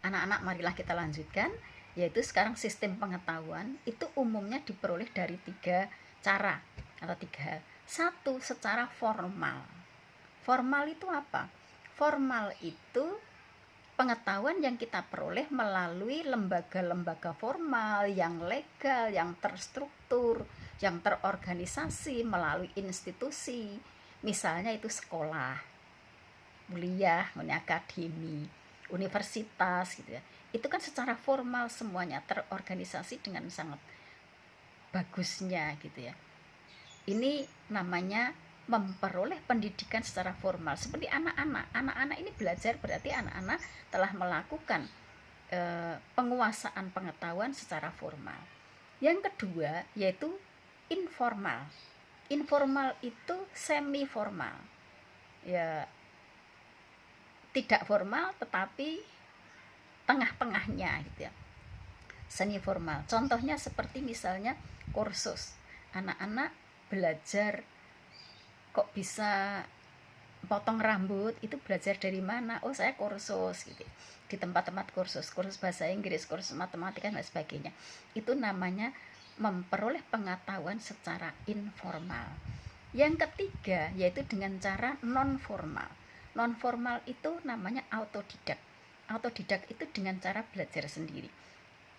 Anak-anak, marilah kita lanjutkan, yaitu sekarang sistem pengetahuan itu umumnya diperoleh dari 3 cara atau 3 hal. Satu, secara formal. Formal itu apa? Formal itu pengetahuan yang kita peroleh melalui lembaga-lembaga formal yang legal, yang terstruktur, yang terorganisasi, melalui institusi. Misalnya itu sekolah, kuliah, akademi, universitas gitu ya. Itu kan secara formal semuanya terorganisasi dengan sangat bagusnya gitu ya. Ini namanya memperoleh pendidikan secara formal. Seperti anak-anak ini belajar, berarti anak-anak telah melakukan penguasaan pengetahuan secara formal. Yang kedua yaitu informal. Informal itu semi formal, ya tidak formal tetapi tengah-tengahnya gitu ya, semi formal. Contohnya seperti misalnya kursus, anak-anak belajar kok bisa potong rambut, itu belajar dari mana? Oh, saya kursus gitu, di tempat-tempat kursus bahasa Inggris, kursus matematika dan sebagainya. Itu namanya memperoleh pengetahuan secara informal. Yang ketiga yaitu dengan cara non formal. Non formal itu namanya autodidak. Autodidak itu dengan cara belajar sendiri.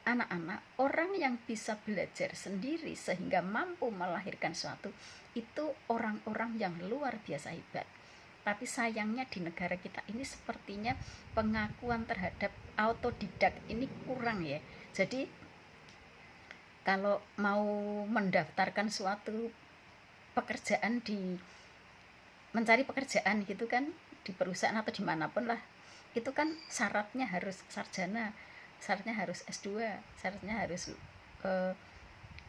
Anak-anak, orang yang bisa belajar sendiri sehingga mampu melahirkan suatu, itu orang-orang yang luar biasa hebat. Tapi sayangnya di negara kita ini sepertinya pengakuan terhadap autodidak ini kurang ya. Jadi kalau mau mendaftarkan suatu pekerjaan, mencari pekerjaan gitu kan, di perusahaan atau dimanapun lah, itu kan syaratnya harus sarjana, syaratnya harus S2, syaratnya harus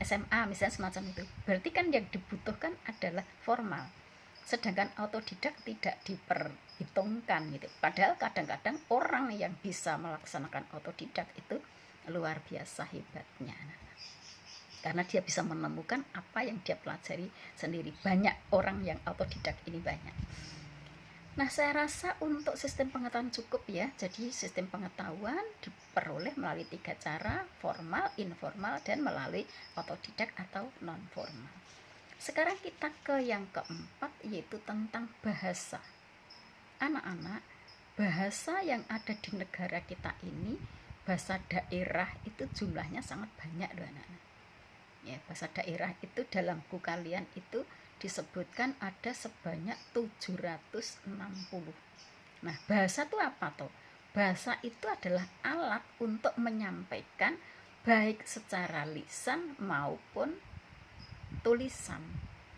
SMA misalnya, semacam itu. Berarti kan yang dibutuhkan adalah formal, sedangkan autodidak tidak diperhitungkan gitu. Padahal kadang-kadang orang yang bisa melaksanakan autodidak itu luar biasa hebatnya, karena dia bisa menemukan apa yang dia pelajari sendiri. Banyak orang yang autodidak ini, banyak. Nah, saya rasa untuk sistem pengetahuan cukup ya. Jadi sistem pengetahuan diperoleh melalui 3 cara, formal, informal, dan melalui autodidak atau non formal. Sekarang kita ke yang keempat, yaitu tentang bahasa. Anak-anak, bahasa yang ada di negara kita ini, bahasa daerah itu jumlahnya sangat banyak loh anak-anak. Ya, bahasa daerah itu dalam buku kalian itu disebutkan ada sebanyak 760. Nah, bahasa itu apa toh? Bahasa itu adalah alat untuk menyampaikan baik secara lisan maupun tulisan,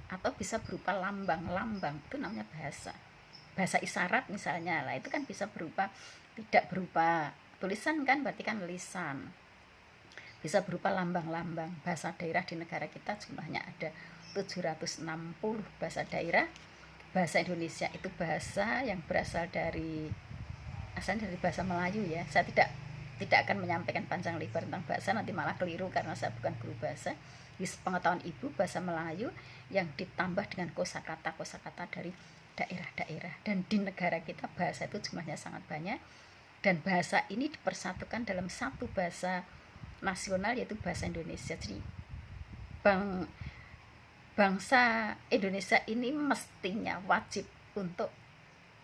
atau bisa berupa lambang-lambang, itu namanya bahasa. Bahasa isyarat misalnya lah, itu kan bisa berupa, tidak berupa tulisan kan, berarti kan lisan. Bisa berupa lambang-lambang. Bahasa daerah di negara kita jumlahnya ada 760 bahasa daerah. Bahasa Indonesia itu bahasa yang berasal dari, asalnya dari bahasa Melayu ya. Saya tidak akan menyampaikan panjang lebar tentang bahasa, nanti malah keliru karena saya bukan guru bahasa. Di pengetahuan ibu, bahasa Melayu yang ditambah dengan kosakata dari daerah-daerah. Dan di negara kita bahasa itu jumlahnya sangat banyak, dan bahasa ini dipersatukan dalam satu bahasa nasional, yaitu bahasa Indonesia. Jadi bangsa Indonesia ini mestinya wajib untuk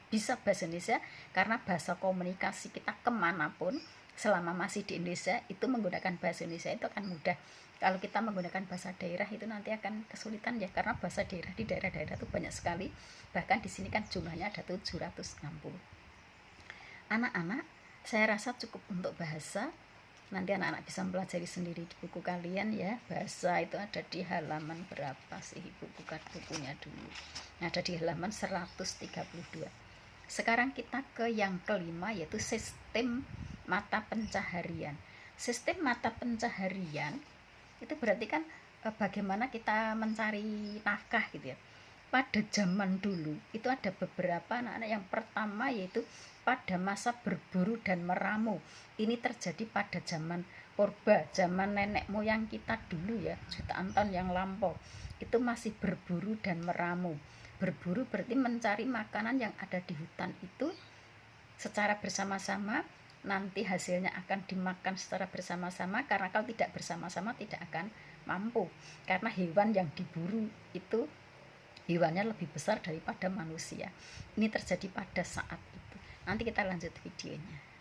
bisa bahasa Indonesia, karena bahasa komunikasi kita kemanapun selama masih di Indonesia itu menggunakan bahasa Indonesia itu akan mudah. Kalau kita menggunakan bahasa daerah itu nanti akan kesulitan ya, karena bahasa daerah di daerah-daerah itu banyak sekali. Bahkan di sini kan jumlahnya ada 760. Anak-anak, saya rasa cukup untuk bahasa. Nanti anak-anak bisa mempelajari sendiri di buku kalian ya. Bahasa itu ada di halaman berapa sih? Ibu buka bukunya dulu. Ada di halaman 132. Sekarang kita ke yang kelima, yaitu sistem mata pencaharian. Sistem mata pencaharian itu berarti kan bagaimana kita mencari nafkah gitu ya. Pada zaman dulu itu ada beberapa anak-anak. Yang pertama yaitu pada masa berburu dan meramu. Ini terjadi pada zaman purba, zaman nenek moyang kita dulu ya, jutaan tahun yang lampau. Itu masih berburu dan meramu. Berburu berarti mencari makanan yang ada di hutan itu secara bersama-sama, nanti hasilnya akan dimakan secara bersama-sama, karena kalau tidak bersama-sama tidak akan mampu, karena hewan yang diburu itu hewannya lebih besar daripada manusia. Ini terjadi pada saat itu. Nanti kita lanjut videonya.